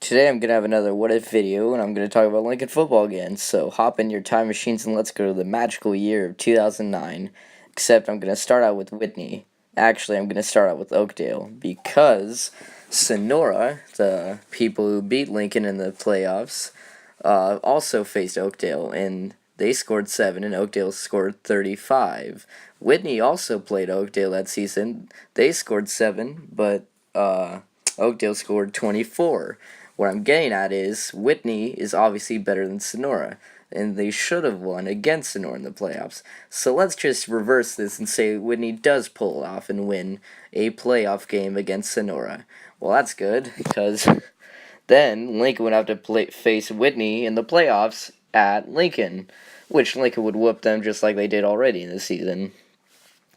Today I'm going to have another what if video, and I'm going to talk about Lincoln football again. So hop in your time machines and let's go to the magical year of 2009. Except I'm going to start out with Whitney. Actually, I'm going to start out with Oakdale, because Sonora, the people who beat Lincoln in the playoffs, also faced Oakdale, and they scored 7, and Oakdale scored 35. Whitney also played Oakdale that season. They scored 7, but Oakdale scored 24. What I'm getting at is Whitney is obviously better than Sonora, and they should have won against Sonora in the playoffs. So let's just reverse this and say Whitney does pull it off and win a playoff game against Sonora. Well, that's good, because then Lincoln would have to face Whitney in the playoffs at Lincoln, which Lincoln would whoop them just like they did already in the season.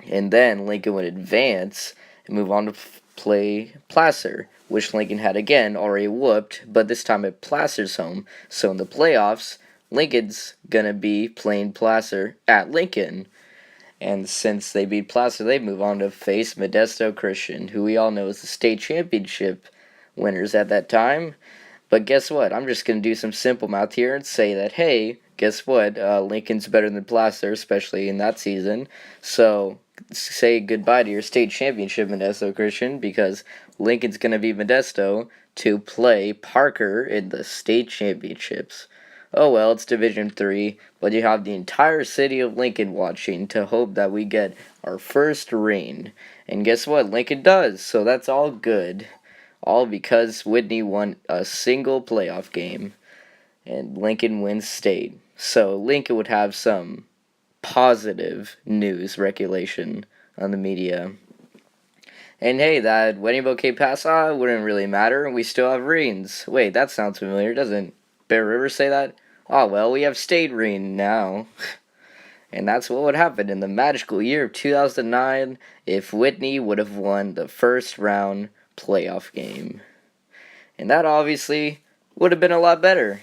And then Lincoln would advance and move on to play Placer, which Lincoln had again already whooped, but this time at Placer's home. So in the playoffs, Lincoln's gonna be playing Placer at Lincoln. And since they beat Placer, they move on to face Modesto Christian, who we all know is the state championship winners at that time. But guess what? I'm just going to do some simple math here and say that, hey, guess what? Lincoln's better than Placer, especially in that season. So say goodbye to your state championship, Modesto Christian, because Lincoln's going to beat Modesto to play Parker in the state championships. Oh well, it's Division 3, but you have the entire city of Lincoln watching to hope that we get our first ring. And guess what? Lincoln does, so that's all good. All because Whitney won a single playoff game, and Lincoln wins state. So Lincoln would have some positive news regulation on the media. And hey, that wedding bouquet pass wouldn't really matter. We still have rings. Wait, that sounds familiar. Doesn't Bear River say that? Oh, well, we have state ring now. And that's what would happen in the magical year of 2009 if Whitney would have won the first round playoff game. And that obviously would have been a lot better.